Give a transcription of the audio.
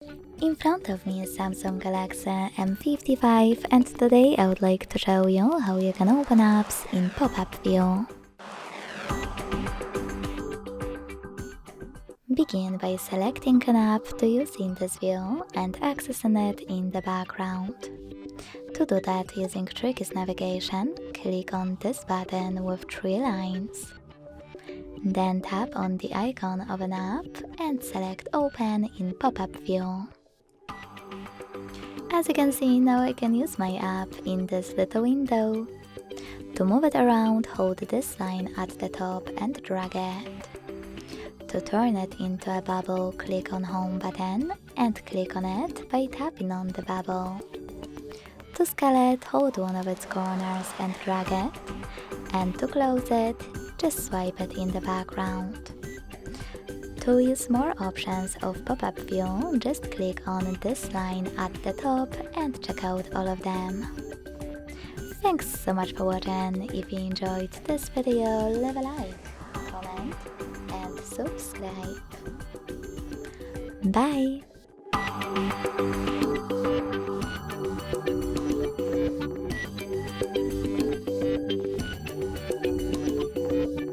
In front of me is Samsung Galaxy M55, and today I would like to show you how you can open apps in pop-up view. Begin by selecting an app to use in this view and accessing it in the background. To do that using Trick's navigation, click on this button with 3 lines. Then tap on the icon of an app and select Open in pop-up view. As you can see, now I can use my app in this little window. To move it around, hold this line at the top and drag it. To turn it into a bubble, click on Home button and click on it by tapping on the bubble. To scale it, hold one of its corners and drag it, and to close it, just swipe it in the background. To use more options of pop-up view, just click on this line at the top and check out all of them. Thanks so much for watching. If you enjoyed this video, leave a like, comment and subscribe. Bye!